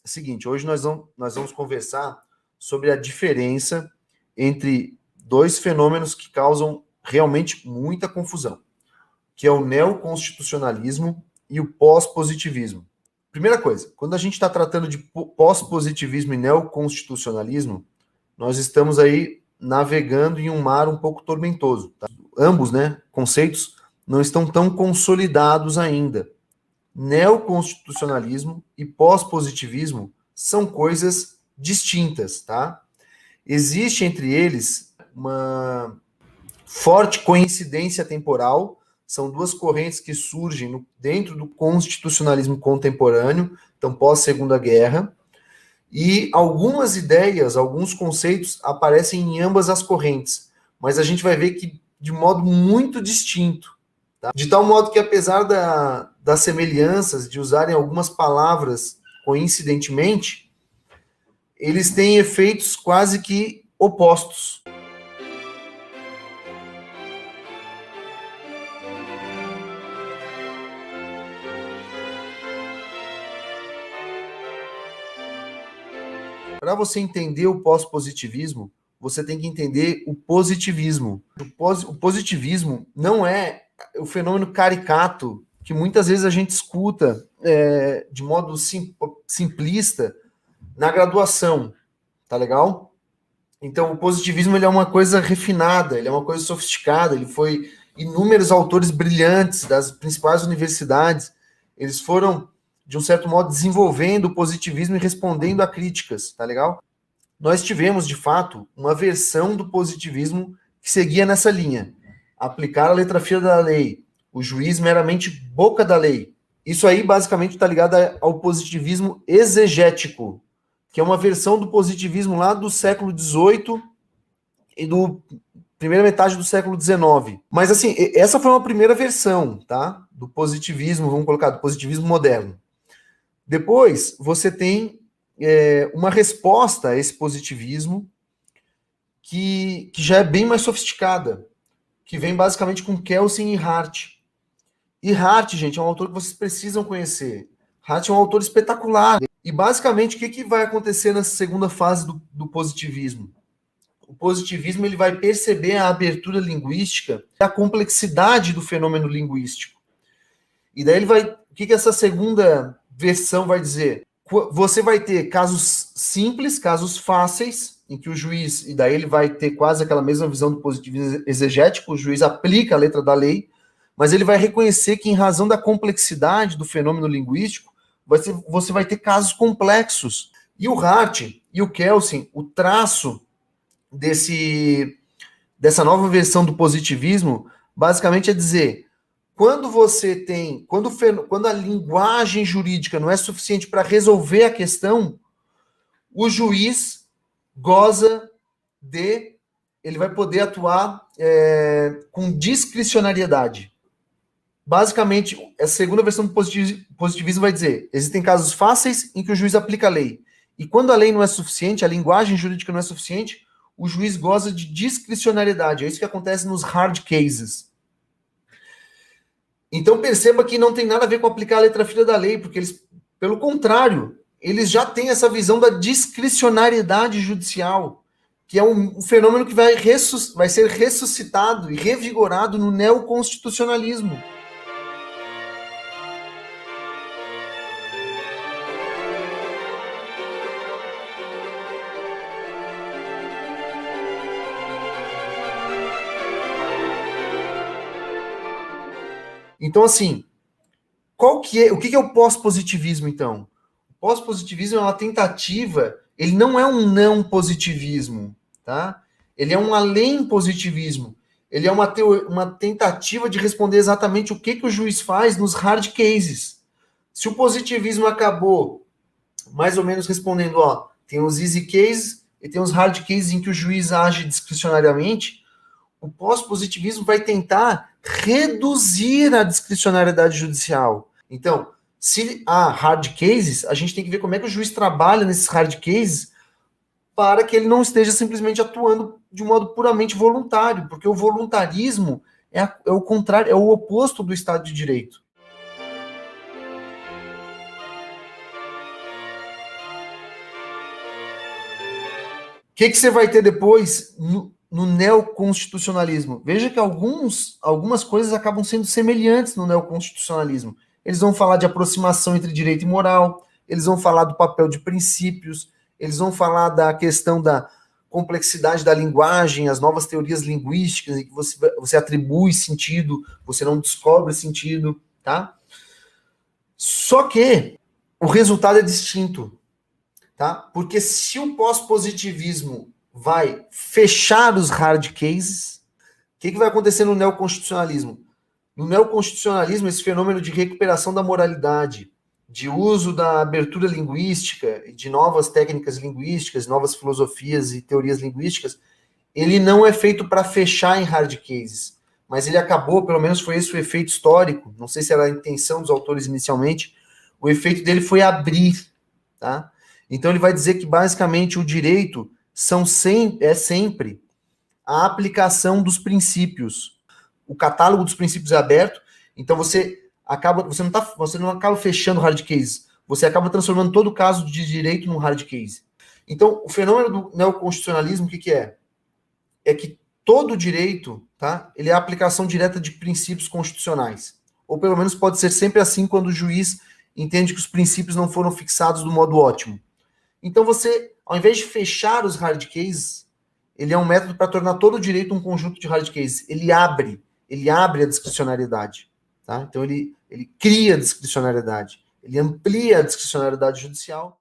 é o seguinte, hoje nós vamos conversar sobre a diferença entre dois fenômenos que causam realmente muita confusão, que é o neoconstitucionalismo e o pós-positivismo. Primeira coisa, quando a gente está tratando de pós-positivismo e neoconstitucionalismo, nós estamos aí navegando em um mar um pouco tormentoso. Tá? Ambos, né, conceitos não estão tão consolidados ainda. Neoconstitucionalismo e pós-positivismo são coisas distintas, tá? Existe entre eles uma forte coincidência temporal, são duas correntes que surgem dentro do constitucionalismo contemporâneo, então pós-Segunda Guerra, e algumas ideias, alguns conceitos aparecem em ambas as correntes, mas a gente vai ver que de modo muito distinto. Tá? De tal modo que, apesar das semelhanças, de usarem algumas palavras coincidentemente, eles têm efeitos quase que opostos. Para você entender o pós-positivismo, você tem que entender o positivismo. O positivismo não é o fenômeno caricato que muitas vezes a gente escuta de modo simplista na graduação, tá legal? Então, o positivismo ele é uma coisa refinada, ele é uma coisa sofisticada, ele foi inúmeros autores brilhantes das principais universidades, eles foram, de um certo modo, desenvolvendo o positivismo e respondendo a críticas, tá legal? Nós tivemos, de fato, uma versão do positivismo que seguia nessa linha. Aplicar a letra fina da lei, o juiz meramente boca da lei. Isso aí, basicamente, está ligado ao positivismo exegético, que é uma versão do positivismo lá do século XVIII e do primeira metade do século XIX. Mas, assim, essa foi uma primeira versão, tá? Do positivismo, vamos colocar, do positivismo moderno. Depois, você tem uma resposta a esse positivismo que já é bem mais sofisticada, que vem basicamente com Kelsen e Hart. E Hart, gente, é um autor que vocês precisam conhecer. Hart é um autor espetacular. E, basicamente, o que vai acontecer nessa segunda fase do positivismo? O positivismo ele vai perceber a abertura linguística e a complexidade do fenômeno linguístico. E daí ele vai... O que essa segunda versão vai dizer? Você vai ter casos simples, casos fáceis, em que o juiz, e daí ele vai ter quase aquela mesma visão do positivismo exegético, o juiz aplica a letra da lei, mas ele vai reconhecer que, em razão da complexidade do fenômeno linguístico, você vai ter casos complexos. E o Hart e o Kelsen, o traço dessa nova versão do positivismo, basicamente é dizer, quando a linguagem jurídica não é suficiente para resolver a questão, o juiz ele vai poder atuar com discricionariedade. Basicamente, essa segunda versão do positivismo vai dizer, existem casos fáceis em que o juiz aplica a lei. E quando a lei não é suficiente, a linguagem jurídica não é suficiente, o juiz goza de discricionariedade. É isso que acontece nos hard cases. Então perceba que não tem nada a ver com aplicar a letra fina da lei, porque eles, pelo contrário, eles já têm essa visão da discricionariedade judicial, que é um fenômeno que vai ser ressuscitado e revigorado no neoconstitucionalismo. Então, assim, o que é o pós-positivismo, então? O pós-positivismo é uma tentativa, ele não é um não-positivismo, tá? Ele é um além-positivismo. Ele é uma tentativa de responder exatamente o que o juiz faz nos hard cases. Se o positivismo acabou mais ou menos respondendo, tem os easy cases e tem os hard cases em que o juiz age discricionariamente, o pós-positivismo vai tentar reduzir a discricionariedade judicial. Então, se há hard cases, a gente tem que ver como é que o juiz trabalha nesses hard cases para que ele não esteja simplesmente atuando de um modo puramente voluntário, porque o voluntarismo é o contrário, é o oposto do Estado de Direito. que você vai ter depois no neoconstitucionalismo? Veja que algumas coisas acabam sendo semelhantes no neoconstitucionalismo. Eles vão falar de aproximação entre direito e moral, eles vão falar do papel de princípios, eles vão falar da questão da complexidade da linguagem, as novas teorias linguísticas, em que você atribui sentido, você não descobre sentido, tá? Só que o resultado é distinto, tá? Porque se o pós-positivismo vai fechar os hard cases, o que vai acontecer no neoconstitucionalismo? No neoconstitucionalismo, esse fenômeno de recuperação da moralidade, de uso da abertura linguística, de novas técnicas linguísticas, novas filosofias e teorias linguísticas, ele não é feito para fechar em hard cases, mas ele acabou, pelo menos foi esse o efeito histórico, não sei se era a intenção dos autores inicialmente, o efeito dele foi abrir, tá? Então ele vai dizer que basicamente o direito é sempre a aplicação dos princípios. O catálogo dos princípios é aberto, então você não acaba fechando hard case, você acaba transformando todo o caso de direito num hard case. Então, o fenômeno do neoconstitucionalismo, o que é? É que todo direito, tá? Ele é a aplicação direta de princípios constitucionais. Ou pelo menos pode ser sempre assim quando o juiz entende que os princípios não foram fixados do modo ótimo. Então você, ao invés de fechar os hard cases, ele é um método para tornar todo o direito um conjunto de hard cases. Ele abre a discricionariedade. Tá? Então ele cria a discricionariedade, ele amplia a discricionariedade judicial.